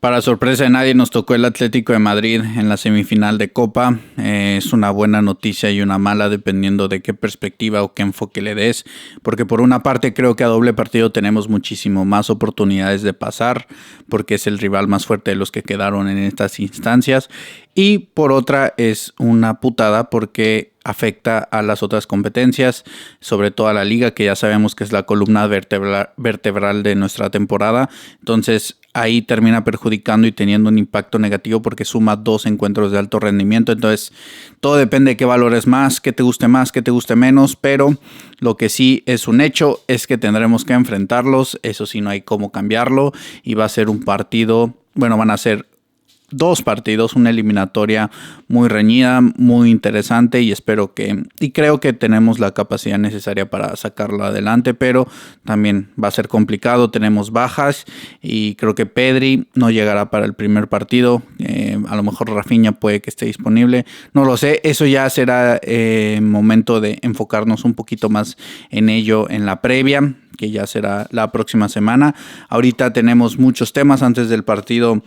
Para sorpresa de nadie nos tocó el Atlético de Madrid en la semifinal de Copa. Es una buena noticia y una mala dependiendo de qué perspectiva o qué enfoque le des. Porque por una parte creo que a doble partido tenemos muchísimo más oportunidades de pasar. Porque es el rival más fuerte de los que quedaron en estas instancias. Y por otra es una putada porque afecta a las otras competencias, sobre todo a la liga, que ya sabemos que es la columna vertebral de nuestra temporada. Entonces ahí termina perjudicando y teniendo un impacto negativo porque suma 2 encuentros de alto rendimiento. Entonces todo depende de qué valores más, qué te guste más, qué te guste menos, pero lo que sí es un hecho es que tendremos que enfrentarlos. Eso sí, no hay cómo cambiarlo y va a ser un partido, bueno, van a ser 2 partidos, una eliminatoria muy reñida, muy interesante y creo que tenemos la capacidad necesaria para sacarlo adelante, pero también va a ser complicado, tenemos bajas y creo que Pedri no llegará para el primer partido, a lo mejor Rafinha puede que esté disponible, no lo sé, eso ya será momento de enfocarnos un poquito más en ello en la previa, que ya será la próxima semana. Ahorita tenemos muchos temas antes del partido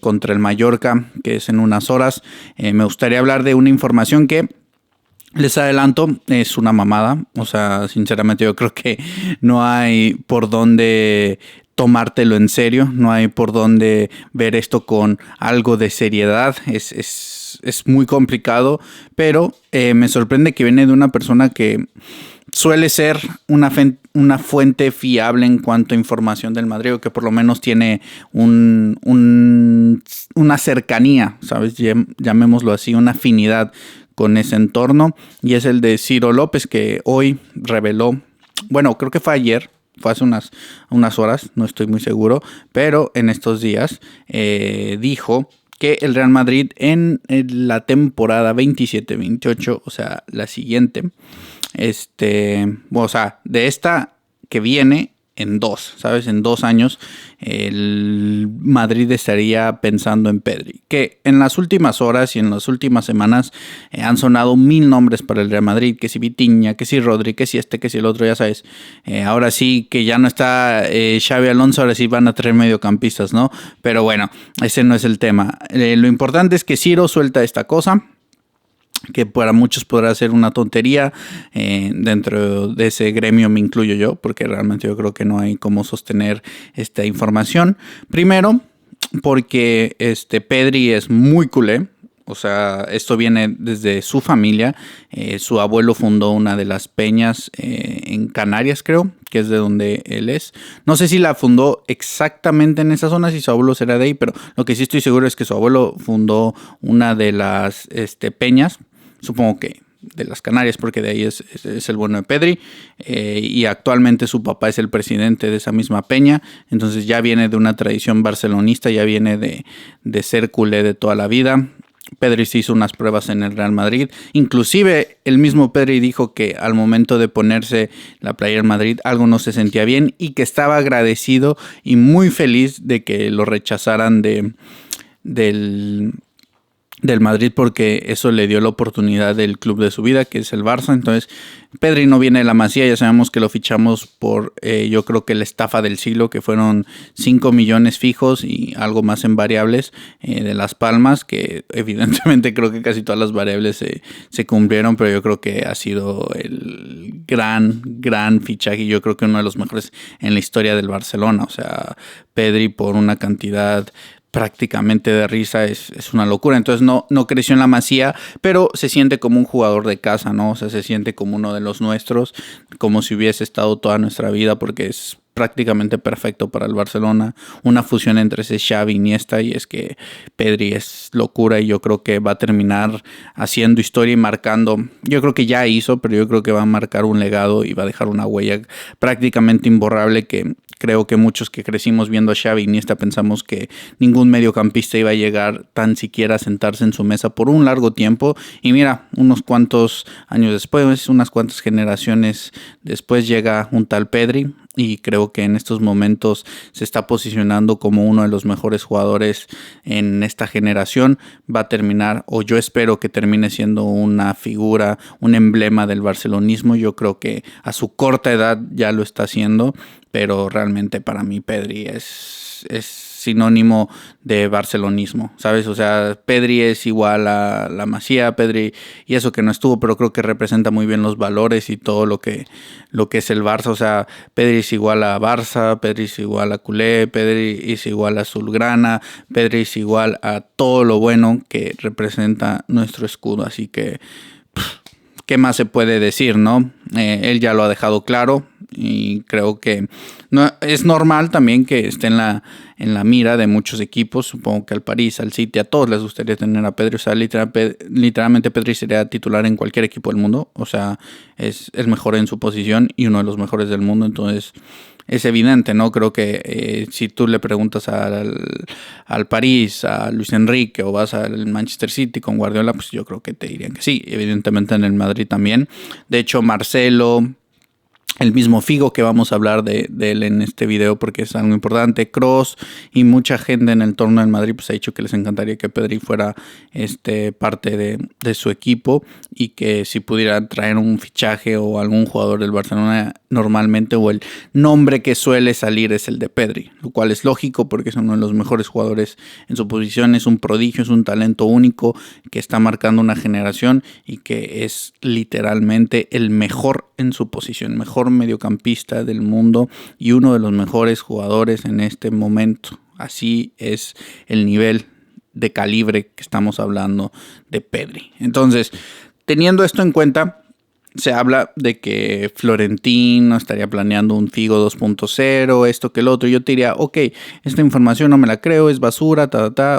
contra el Mallorca, que es en unas horas. Me gustaría hablar de una información que les adelanto, es una mamada. O sea, sinceramente yo creo que no hay por dónde tomártelo en serio, no hay por dónde ver esto con algo de seriedad. Es muy complicado, pero me sorprende que viene de una persona que suele ser una fuente fiable en cuanto a información del Madrid, o que por lo menos tiene una cercanía, ¿sabes? Llamémoslo así, una afinidad con ese entorno, y es el de Ciro López, que hoy reveló, bueno, creo que fue ayer, fue hace unas horas, no estoy muy seguro, pero en estos días dijo que el Real Madrid en la temporada 27-28, o sea, la siguiente, o sea, de esta que viene en 2, ¿sabes? En 2 años el Madrid estaría pensando en Pedri, que en las últimas horas y en las últimas semanas han sonado 1000 nombres para el Real Madrid, que si Vitinha, que si Rodri, que si que si el otro, ya sabes. Ahora sí que ya no está Xavi Alonso, ahora sí van a traer mediocampistas, ¿no? Pero bueno, ese no es el tema. Lo importante es que Ciro suelta esta cosa, que para muchos podrá ser una tontería. Dentro de ese gremio me incluyo yo, porque realmente yo creo que no hay cómo sostener esta información. Primero, porque Pedri es muy culé. O sea, esto viene desde su familia. Su abuelo fundó una de las peñas en Canarias, creo, que es de donde él es. No sé si la fundó exactamente en esa zona, si su abuelo será de ahí, pero lo que sí estoy seguro es que su abuelo fundó una de las peñas, supongo que de las Canarias, porque de ahí es el bueno de Pedri, y actualmente su papá es el presidente de esa misma peña. Entonces ya viene de una tradición barcelonista, ya viene de ser culé de toda la vida. Pedri se hizo unas pruebas en el Real Madrid, inclusive el mismo Pedri dijo que al momento de ponerse la playera en Madrid algo no se sentía bien y que estaba agradecido y muy feliz de que lo rechazaran del Madrid, porque eso le dio la oportunidad del club de su vida, que es el Barça. Entonces Pedri no viene de la Masía, ya sabemos que lo fichamos por yo creo que la estafa del siglo, que fueron 5 millones fijos y algo más en variables de Las Palmas, que evidentemente creo que casi todas las variables se cumplieron, pero yo creo que ha sido el gran fichaje y yo creo que uno de los mejores en la historia del Barcelona. O sea, Pedri por una cantidad prácticamente de risa es una locura. Entonces no creció en la Masía, pero se siente como un jugador de casa, ¿no? O sea, se siente como uno de los nuestros, como si hubiese estado toda nuestra vida, porque es prácticamente perfecto para el Barcelona. Una fusión entre ese Xavi, Iniesta, y es que Pedri es locura y yo creo que va a terminar haciendo historia y marcando. Yo creo que ya hizo, pero yo creo que va a marcar un legado y va a dejar una huella prácticamente imborrable, que creo que muchos que crecimos viendo a Xavi Iniesta pensamos que ningún mediocampista iba a llegar tan siquiera a sentarse en su mesa por un largo tiempo. Y mira, unos cuantos años después, unas cuantas generaciones después, llega un tal Pedri. Y creo que en estos momentos se está posicionando como uno de los mejores jugadores en esta generación. Va a terminar, o yo espero que termine siendo una figura, un emblema del barcelonismo. Yo creo que a su corta edad ya lo está haciendo, pero realmente para mí Pedri es sinónimo de barcelonismo, ¿sabes? O sea, Pedri es igual a la Masía, Pedri, y eso que no estuvo, pero creo que representa muy bien los valores y todo lo que es el Barça. O sea, Pedri es igual a Barça, Pedri es igual a culé, Pedri es igual a azulgrana, Pedri es igual a todo lo bueno que representa nuestro escudo. Así que, ¿qué más se puede decir, no? Él ya lo ha dejado claro y creo que no, es normal también que esté en la mira de muchos equipos. Supongo que al París, al City, a todos les gustaría tener a Pedri. O sea, literalmente Pedri sería titular en cualquier equipo del mundo. O sea, es el mejor en su posición y uno de los mejores del mundo. Entonces, es evidente, ¿no? Creo que si tú le preguntas al París, a Luis Enrique, o vas al Manchester City con Guardiola, pues yo creo que te dirían que sí. Evidentemente en el Madrid también. De hecho, Marcelo, el mismo Figo, que vamos a hablar de él en este video porque es algo importante, Kroos y mucha gente en el entorno del Madrid pues ha dicho que les encantaría que Pedri fuera parte de su equipo, y que si pudieran traer un fichaje o algún jugador del Barcelona, normalmente, o el nombre que suele salir es el de Pedri, lo cual es lógico porque es uno de los mejores jugadores en su posición, es un prodigio, es un talento único que está marcando una generación y que es literalmente el mejor en su posición, mejor mediocampista del mundo y uno de los mejores jugadores en este momento. Así es el nivel de calibre que estamos hablando de Pedri. Entonces, teniendo esto en cuenta, se habla de que Florentino estaría planeando un Figo 2.0, esto que el otro. Yo te diría, ok, esta información no me la creo, es basura,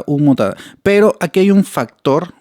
humo, pero aquí hay un factor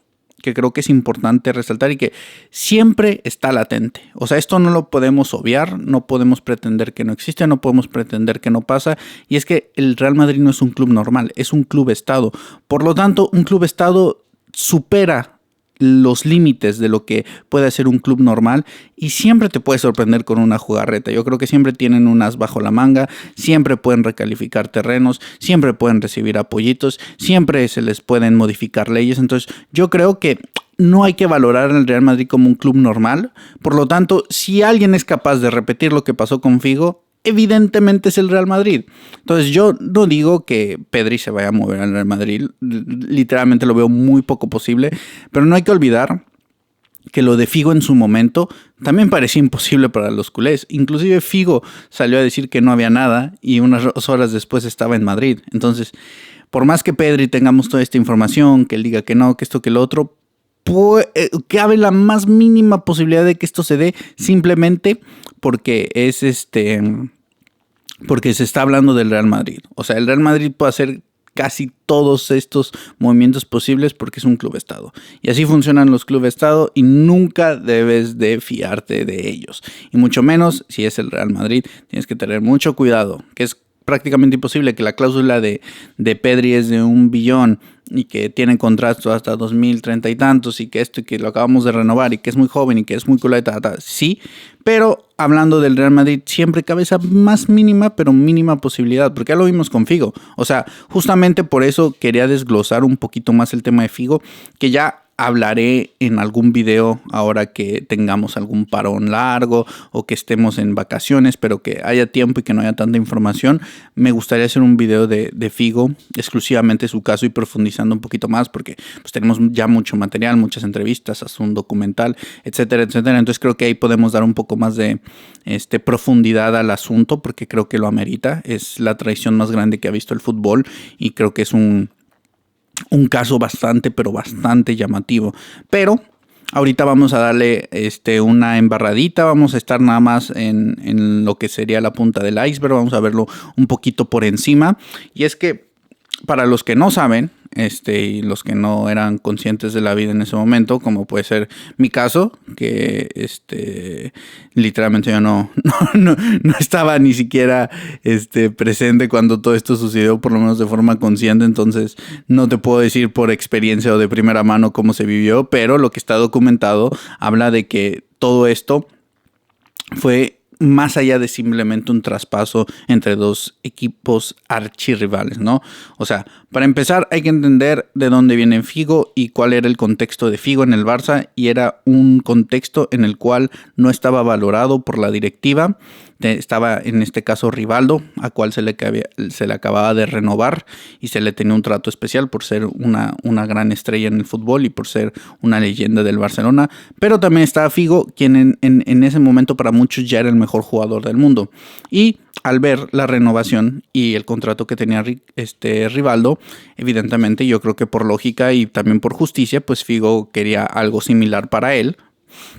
que creo que es importante resaltar y que siempre está latente. O sea, esto no lo podemos obviar, no podemos pretender que no existe, no podemos pretender que no pasa, y es que el Real Madrid no es un club normal, es un club estado. Por lo tanto, un club estado supera los límites de lo que puede ser un club normal y siempre te puede sorprender con una jugarreta. Yo creo que siempre tienen un as bajo la manga, siempre pueden recalificar terrenos, siempre pueden recibir apoyitos, siempre se les pueden modificar leyes. Entonces yo creo que no hay que valorar al Real Madrid como un club normal. Por lo tanto, si alguien es capaz de repetir lo que pasó con Figo, evidentemente es el Real Madrid. Entonces yo no digo que Pedri se vaya a mover al Real Madrid, literalmente lo veo muy poco posible, pero no hay que olvidar que lo de Figo en su momento también parecía imposible para los culés. Inclusive Figo salió a decir que no había nada y unas horas después estaba en Madrid. Entonces, por más que Pedri tengamos toda esta información, que él diga que no, que esto, que lo otro, cabe la más mínima posibilidad de que esto se dé simplemente porque es porque se está hablando del Real Madrid. O sea, el Real Madrid puede hacer casi todos estos movimientos posibles porque es un club estado. Y así funcionan los clubes estado y nunca debes de fiarte de ellos. Y mucho menos si es el Real Madrid. Tienes que tener mucho cuidado, que es prácticamente imposible que la cláusula de Pedri es de 1 billón y que tiene contrato hasta 2030 y tantos y que esto y que lo acabamos de renovar y que es muy joven y que es muy culé, sí, pero hablando del Real Madrid siempre cabe esa más mínima, pero mínima posibilidad, porque ya lo vimos con Figo. O sea, justamente por eso quería desglosar un poquito más el tema de Figo, que ya hablaré en algún video ahora que tengamos algún parón largo o que estemos en vacaciones, pero que haya tiempo y que no haya tanta información. Me gustaría hacer un video de Figo, exclusivamente su caso y profundizando un poquito más, porque pues tenemos ya mucho material, muchas entrevistas, hasta un documental, etcétera, etcétera. Entonces creo que ahí podemos dar un poco más de profundidad al asunto, porque creo que lo amerita. Es la traición más grande que ha visto el fútbol y creo que es un caso bastante, pero bastante llamativo. Pero ahorita vamos a darle una embarradita, vamos a estar nada más en lo que sería la punta del iceberg, vamos a verlo un poquito por encima. Y es que para los que no saben, y los que no eran conscientes de la vida en ese momento, como puede ser mi caso, que literalmente yo no estaba ni siquiera presente cuando todo esto sucedió, por lo menos de forma consciente. Entonces no te puedo decir por experiencia o de primera mano cómo se vivió, pero lo que está documentado habla de que todo esto fue más allá de simplemente un traspaso entre dos equipos archirrivales, ¿no? O sea, para empezar hay que entender de dónde viene Figo y cuál era el contexto de Figo en el Barça, y era un contexto en el cual no estaba valorado por la directiva. Estaba en este caso Rivaldo, a cual se le acababa de renovar y se le tenía un trato especial por ser una gran estrella en el fútbol y por ser una leyenda del Barcelona. Pero también estaba Figo, quien en ese momento para muchos ya era el mejor jugador del mundo. Y al ver la renovación y el contrato que tenía Rivaldo, evidentemente yo creo que por lógica y también por justicia, pues Figo quería algo similar para él,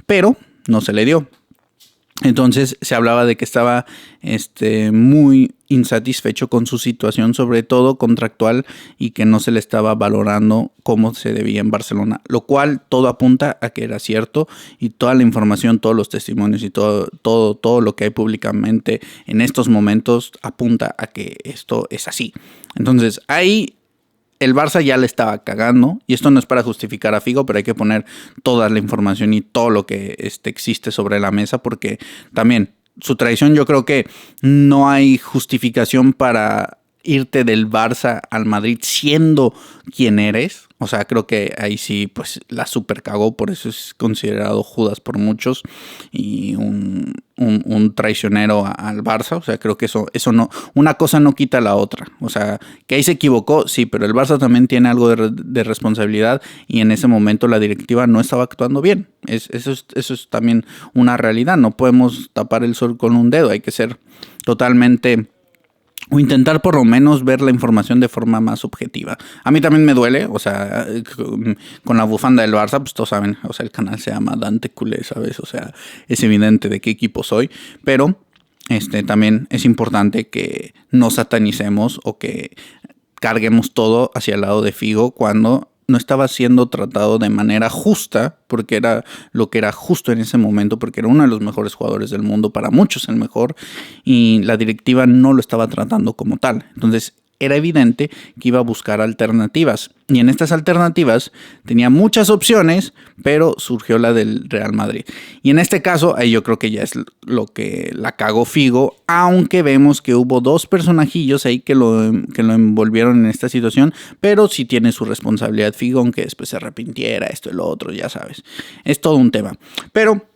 pero no se le dio. Entonces se hablaba de que estaba muy insatisfecho con su situación, sobre todo contractual, y que no se le estaba valorando como se debía en Barcelona, lo cual todo apunta a que era cierto, y toda la información, todos los testimonios y todo lo que hay públicamente en estos momentos apunta a que esto es así. Entonces ahí el Barça ya le estaba cagando, y esto no es para justificar a Figo, pero hay que poner toda la información y todo lo que existe sobre la mesa, porque también su traición, yo creo que no hay justificación para irte del Barça al Madrid siendo quien eres. O sea, creo que ahí sí pues la super cagó, por eso es considerado Judas por muchos y un traicionero al Barça. O sea, creo que eso no, una cosa no quita la otra. O sea, que ahí se equivocó, sí, pero el Barça también tiene algo de responsabilidad, y en ese momento la directiva no estaba actuando bien. Eso es también una realidad. No podemos tapar el sol con un dedo, hay que ser totalmente, o intentar por lo menos ver la información de forma más objetiva. A mí también me duele, o sea, con la bufanda del Barça, pues todos saben, o sea, el canal se llama Dante Culé, ¿sabes? O sea, es evidente de qué equipo soy, pero también es importante que no satanicemos o que carguemos todo hacia el lado de Figo cuando no estaba siendo tratado de manera justa, porque era lo que era justo en ese momento, porque era uno de los mejores jugadores del mundo, para muchos el mejor, y la directiva no lo estaba tratando como tal. Entonces era evidente que iba a buscar alternativas, y en estas alternativas tenía muchas opciones, pero surgió la del Real Madrid. Y en este caso, ahí yo creo que ya es lo que la cagó Figo, aunque vemos que hubo dos personajillos ahí que lo envolvieron en esta situación, pero sí tiene su responsabilidad Figo, aunque después se arrepintiera, esto y lo otro, ya sabes. Es todo un tema. Pero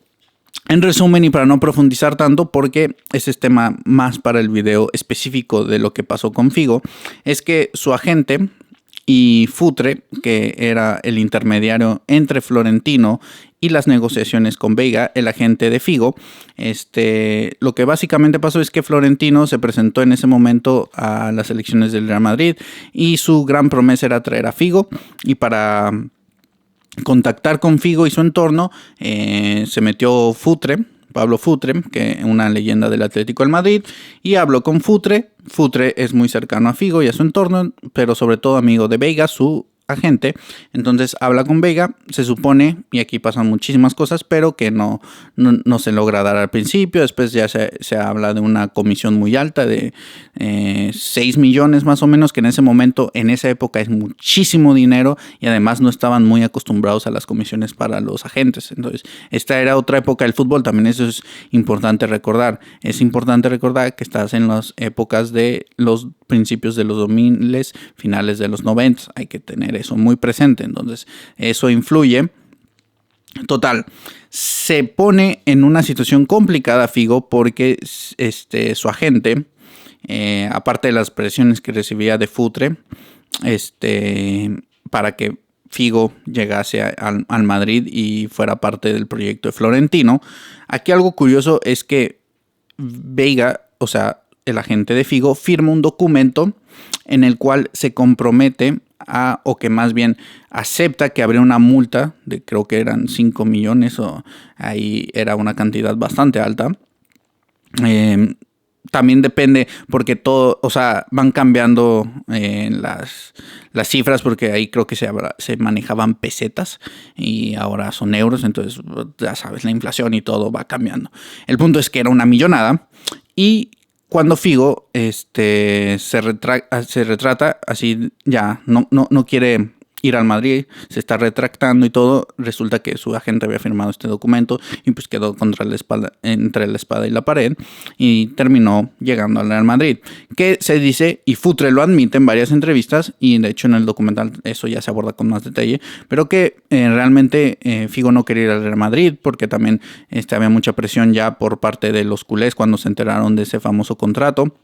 en resumen, y para no profundizar tanto, porque ese es tema más para el video específico de lo que pasó con Figo, es que su agente y Futre, que era el intermediario entre Florentino y las negociaciones con Veiga, el agente de Figo, lo que básicamente pasó es que Florentino se presentó en ese momento a las elecciones del Real Madrid, y su gran promesa era traer a Figo, y para contactar con Figo y su entorno se metió Pablo Futre, que es una leyenda del Atlético de Madrid, y habló con Futre. Futre es muy cercano a Figo y a su entorno, pero sobre todo amigo de Veiga, su agente. Entonces habla con Veiga, se supone, y aquí pasan muchísimas cosas, pero que no se logra dar al principio. Después ya se habla de una comisión muy alta de 6 millones más o menos, que en ese momento, en esa época es muchísimo dinero, y además no estaban muy acostumbrados a las comisiones para los agentes. Entonces esta era otra época del fútbol, también eso es importante recordar. Es importante recordar que estás en las épocas de los principios de los 2000, finales de los 90. Hay que tener eso muy presente. Entonces eso influye. Total, se pone en una situación complicada Figo, porque su agente, aparte de las presiones que recibía de Futre, para que Figo llegase al Madrid y fuera parte del proyecto de Florentino. Aquí algo curioso es que Veiga, o sea, el agente de Figo, firma un documento en el cual se compromete o que más bien acepta que habría una multa de, creo que eran 5 millones, o ahí era una cantidad bastante alta. También depende, porque todo, o sea, van cambiando las cifras, porque ahí creo que se manejaban pesetas y ahora son euros. Entonces ya sabes, la inflación y todo va cambiando. El punto es que era una millonada, y cuando Figo se retrata, así ya no quiere ir al Madrid, se está retractando y todo. Resulta que su agente había firmado este documento y pues quedó entre la espada y la pared y terminó llegando al Real Madrid. Que se dice, y Futre lo admite en varias entrevistas, y de hecho en el documental eso ya se aborda con más detalle, pero que realmente Figo no quería ir al Real Madrid porque también había mucha presión ya por parte de los culés cuando se enteraron de ese famoso contrato.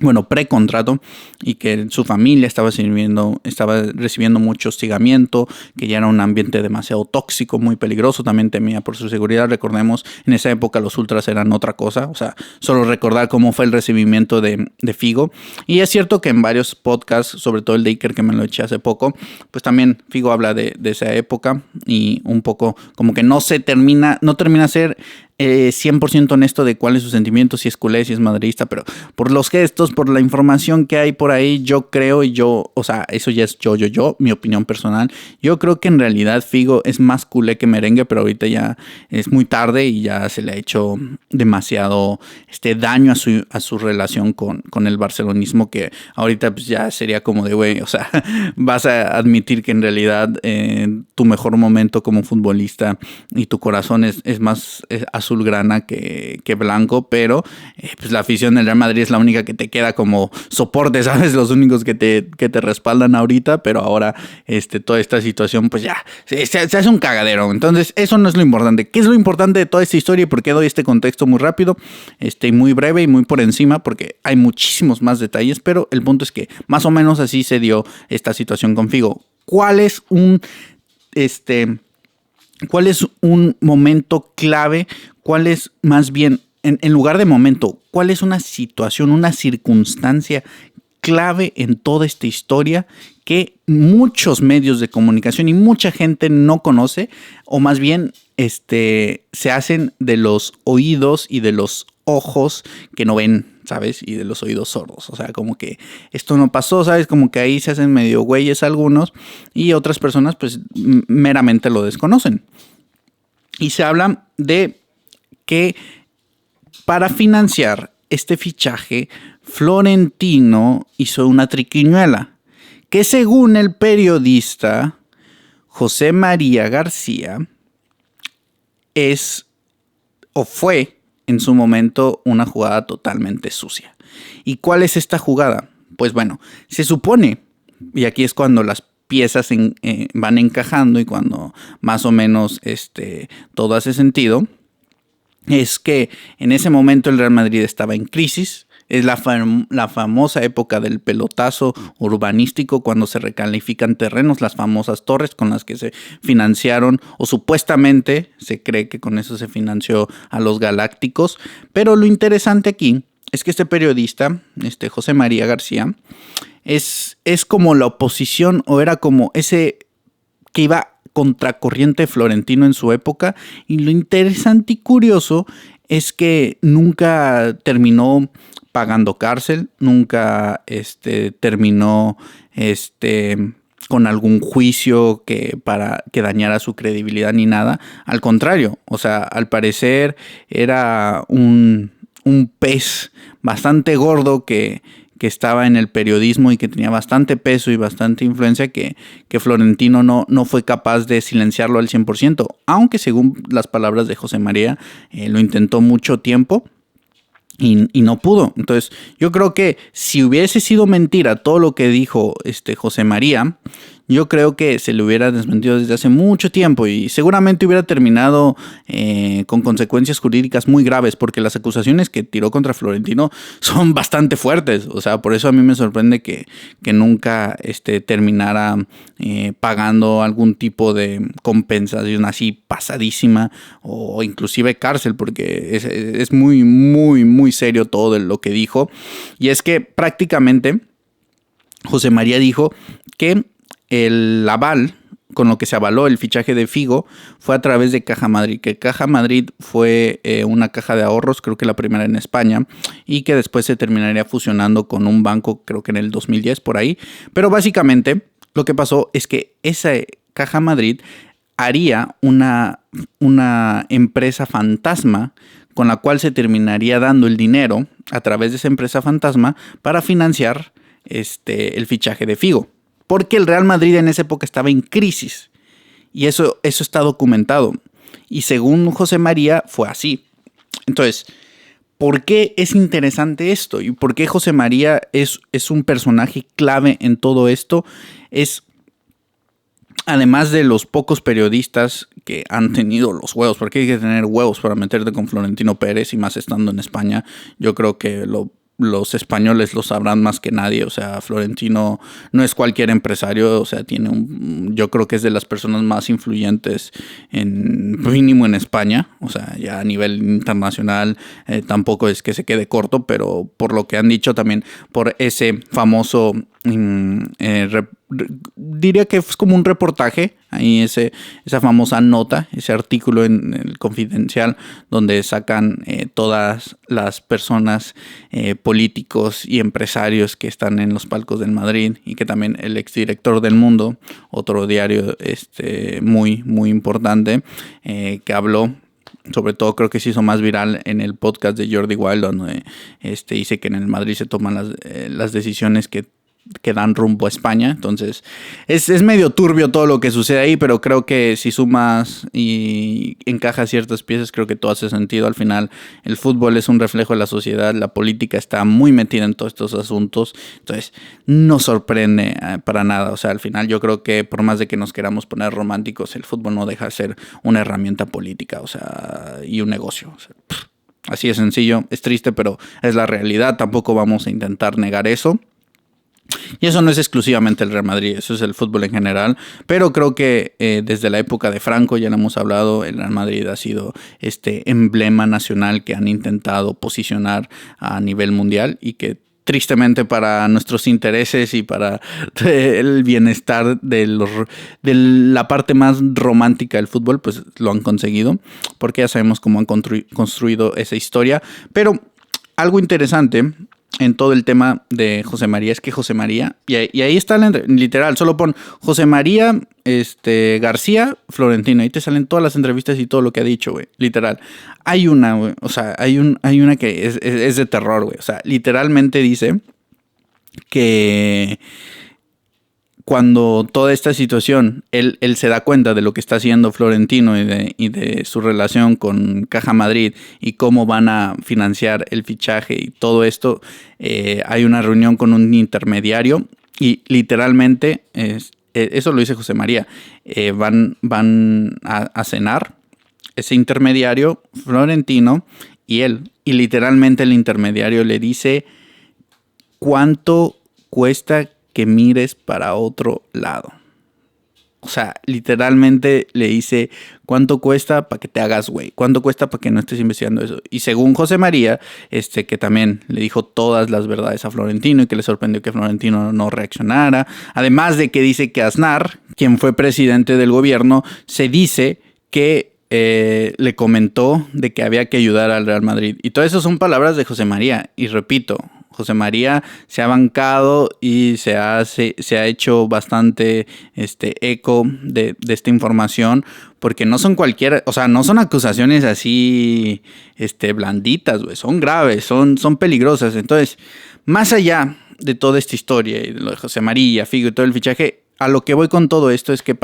Bueno, precontrato, y que su familia estaba recibiendo mucho hostigamiento, que ya era un ambiente demasiado tóxico, muy peligroso, también temía por su seguridad. Recordemos, en esa época los ultras eran otra cosa, o sea, solo recordar cómo fue el recibimiento de Figo. Y es cierto que en varios podcasts, sobre todo el de Iker, que me lo eché hace poco, pues también Figo habla de esa época y un poco como que no termina a ser 100% honesto de cuál es su sentimiento, si es culé, si es madridista, pero por los gestos, por la información que hay por ahí, yo creo, o sea, eso ya es mi opinión personal, yo creo que en realidad Figo es más culé que merengue, pero ahorita ya es muy tarde y ya se le ha hecho demasiado daño a su relación con el barcelonismo, que ahorita pues ya sería como de, güey, o sea, vas a admitir que en realidad tu mejor momento como futbolista y tu corazón es más azulgrana que blanco, pero pues la afición del Real Madrid es la única que te queda como soporte, ¿sabes? Los únicos que te respaldan ahorita, pero ahora toda esta situación pues ya se hace un cagadero. Entonces eso no es lo importante. ¿Qué es lo importante de toda esta historia y por qué doy este contexto muy rápido, y muy breve y muy por encima? Porque hay muchísimos más detalles, pero el punto es que más o menos así se dio esta situación con Figo. ¿Cuál es un momento clave? ¿Cuál es más bien, en lugar de momento, cuál es una situación, una circunstancia clave en toda esta historia que muchos medios de comunicación y mucha gente no conoce, o más bien se hacen de los oídos y de los ojos que no ven, ¿sabes? Y de los oídos sordos. O sea, como que esto no pasó, ¿sabes? Como que ahí se hacen medio güeyes algunos y otras personas pues meramente lo desconocen. Y se habla de que para financiar este fichaje, Florentino hizo una triquiñuela que, según el periodista José María García, fue en su momento una jugada totalmente sucia. ¿Y cuál es esta jugada? Pues bueno, se supone, y aquí es cuando las piezas van encajando y cuando más o menos todo hace sentido, es que en ese momento el Real Madrid estaba en crisis. Es la famosa época del pelotazo urbanístico, cuando se recalifican terrenos, las famosas torres con las que se financiaron, o supuestamente se cree que con eso se financió a los Galácticos. Pero lo interesante aquí es que este periodista, José María García, es como la oposición, o era como ese que iba contracorriente Florentino en su época. Y lo interesante y curioso es que nunca terminó pagando cárcel, nunca terminó con algún juicio que dañara su credibilidad ni nada. Al contrario, o sea, al parecer era un pez bastante gordo que estaba en el periodismo y que tenía bastante peso y bastante influencia, que Florentino no fue capaz de silenciarlo al 100%, aunque según las palabras de José María, lo intentó mucho tiempo y no pudo. Entonces yo creo que si hubiese sido mentira todo lo que dijo José María, yo creo que se le hubiera desmentido desde hace mucho tiempo y seguramente hubiera terminado con consecuencias jurídicas muy graves, porque las acusaciones que tiró contra Florentino son bastante fuertes. O sea, por eso a mí me sorprende que nunca terminara pagando algún tipo de compensación así pasadísima, o inclusive cárcel, porque es muy, muy, muy serio todo lo que dijo. Y es que prácticamente José María dijo que el aval con lo que se avaló el fichaje de Figo fue a través de Caja Madrid, que Caja Madrid fue una caja de ahorros, creo que la primera en España, y que después se terminaría fusionando con un banco, creo que en el 2010 por ahí. Pero básicamente lo que pasó es que esa Caja Madrid haría una empresa fantasma con la cual se terminaría dando el dinero a través de esa empresa fantasma para financiar el fichaje de Figo. porque el Real Madrid en esa época estaba en crisis. Y eso está documentado. Y según José María fue así. Entonces, ¿por qué es interesante esto? ¿Y por qué José María es un personaje clave en todo esto? Es, además de los pocos periodistas que han tenido los huevos, porque hay que tener huevos para meterte con Florentino Pérez y más estando en España. Yo creo que los españoles lo sabrán más que nadie. O sea, Florentino no es cualquier empresario. O sea, yo creo que es de las personas más influyentes mínimo en España. O sea, ya a nivel internacional tampoco es que se quede corto, pero por lo que han dicho también, por ese famoso diría que es como un reportaje, ahí esa famosa nota, ese artículo en el Confidencial, donde sacan todas las personas, políticos y empresarios que están en los palcos del Madrid, y que también el exdirector del Mundo, otro diario muy, muy importante, que habló. Sobre todo creo que se hizo más viral en el podcast de Jordi Wild, donde dice que en el Madrid se toman las decisiones que dan rumbo a España. Entonces es medio turbio todo lo que sucede ahí, pero creo que si sumas y encajas ciertas piezas, creo que todo hace sentido. Al final el fútbol es un reflejo de la sociedad, la política está muy metida en todos estos asuntos, entonces no sorprende para nada. O sea, al final yo creo que por más de que nos queramos poner románticos, el fútbol no deja de ser una herramienta política, o sea, y un negocio. O sea, así de sencillo. Es triste, pero es la realidad. Tampoco vamos a intentar negar eso. Y eso no es exclusivamente el Real Madrid, eso es el fútbol en general. Pero creo que desde la época de Franco, ya lo hemos hablado, el Real Madrid ha sido este emblema nacional que han intentado posicionar a nivel mundial, y que tristemente para nuestros intereses y para el bienestar de la parte más romántica del fútbol, pues lo han conseguido, porque ya sabemos cómo han construido esa historia. Pero algo interesante en todo el tema de José María es que José María, y ahí está literal, solo pon José María García Florentino, ahí te salen todas las entrevistas y todo lo que ha dicho, güey, literal. Hay una, güey, o sea, hay una que es de terror, güey. O sea, literalmente dice que cuando toda esta situación, él se da cuenta de lo que está haciendo Florentino y de su relación con Caja Madrid y cómo van a financiar el fichaje y todo esto, hay una reunión con un intermediario y literalmente, eso lo dice José María, van a cenar ese intermediario, Florentino y él. Y literalmente el intermediario le dice: ¿cuánto cuesta que mires para otro lado? O sea, literalmente le dice: ¿cuánto cuesta para que te hagas güey? ¿Cuánto cuesta para que no estés investigando eso? Y según José María, que también le dijo todas las verdades a Florentino y que le sorprendió que Florentino no reaccionara. Además de que dice que Aznar, quien fue presidente del gobierno, se dice que le comentó de que había que ayudar al Real Madrid. Y todo eso son palabras de José María. Y repito, José María se ha bancado y se ha hecho bastante eco de esta información, porque no son cualquiera, o sea, no son acusaciones así blanditas, güey, son graves, son peligrosas. Entonces, más allá de toda esta historia y de lo de José María, Figo y todo el fichaje, a lo que voy con todo esto es que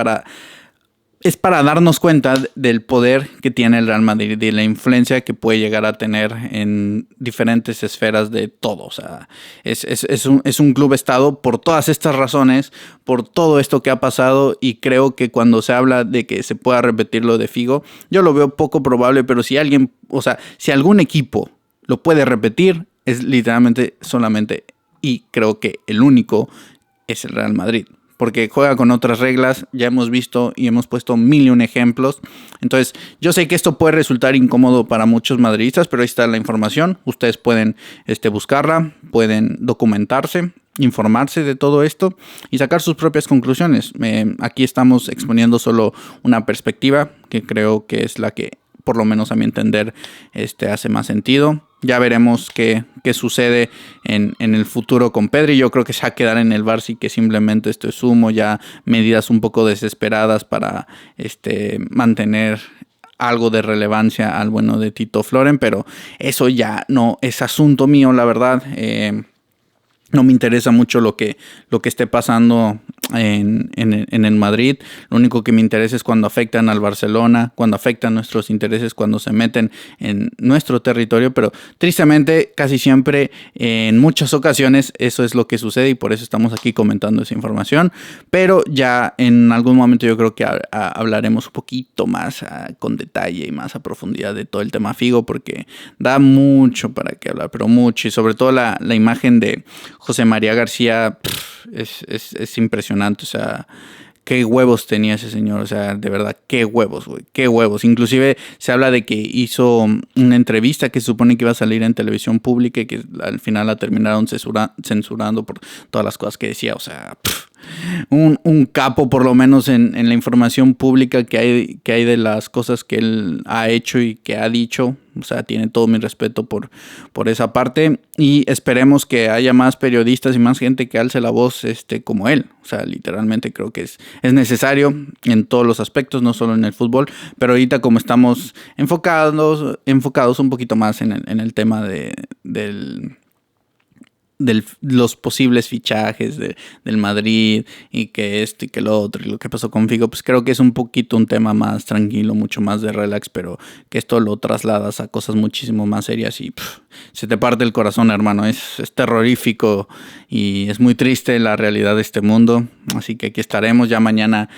es para darnos cuenta del poder que tiene el Real Madrid y la influencia que puede llegar a tener en diferentes esferas de todo. O sea, es un club estado por todas estas razones, por todo esto que ha pasado, y creo que cuando se habla de que se pueda repetir lo de Figo, yo lo veo poco probable, pero si algún equipo lo puede repetir, es literalmente solamente, y creo que el único, es el Real Madrid. Porque juega con otras reglas, ya hemos visto y hemos puesto mil y un ejemplos. Entonces, yo sé que esto puede resultar incómodo para muchos madridistas, pero ahí está la información. Ustedes pueden buscarla, pueden documentarse, informarse de todo esto y sacar sus propias conclusiones. Aquí estamos exponiendo solo una perspectiva que creo que es la que, por lo menos a mi entender, hace más sentido. Ya veremos qué sucede en el futuro con Pedri. Yo creo que se va a quedar en el Barça y que simplemente esto es humo, ya medidas un poco desesperadas para mantener algo de relevancia al bueno de Tito Floren, pero eso ya no es asunto mío, la verdad. No me interesa mucho lo que esté pasando en el Madrid. Lo único que me interesa es cuando afectan al Barcelona, cuando afectan nuestros intereses, cuando se meten en nuestro territorio, pero tristemente casi siempre, en muchas ocasiones, eso es lo que sucede y por eso estamos aquí comentando esa información. Pero ya en algún momento yo creo que hablaremos un poquito más con detalle y más a profundidad de todo el tema Figo, porque da mucho para qué hablar, pero mucho, y sobre todo la imagen de José María García es impresionante. O sea, qué huevos tenía ese señor, o sea, de verdad, qué huevos, güey, qué huevos. Inclusive se habla de que hizo una entrevista que se supone que iba a salir en televisión pública y que al final la terminaron censurando por todas las cosas que decía. O sea, un capo por lo menos en la información pública que hay de las cosas que él ha hecho y que ha dicho. O sea, tiene todo mi respeto por esa parte, y esperemos que haya más periodistas y más gente que alce la voz como él. O sea, literalmente creo que es necesario en todos los aspectos, no solo en el fútbol, pero ahorita como estamos enfocados un poquito más en el tema de los posibles fichajes del Madrid, y que esto y que lo otro y lo que pasó con Figo, pues creo que es un poquito un tema más tranquilo, mucho más de relax, pero que esto lo trasladas a cosas muchísimo más serias y se te parte el corazón, hermano. Es terrorífico y es muy triste la realidad de este mundo. Así que aquí estaremos. Ya mañana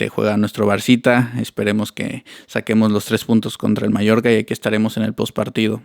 juega nuestro Barcita. Esperemos que saquemos los 3 puntos contra el Mallorca y aquí estaremos en el postpartido.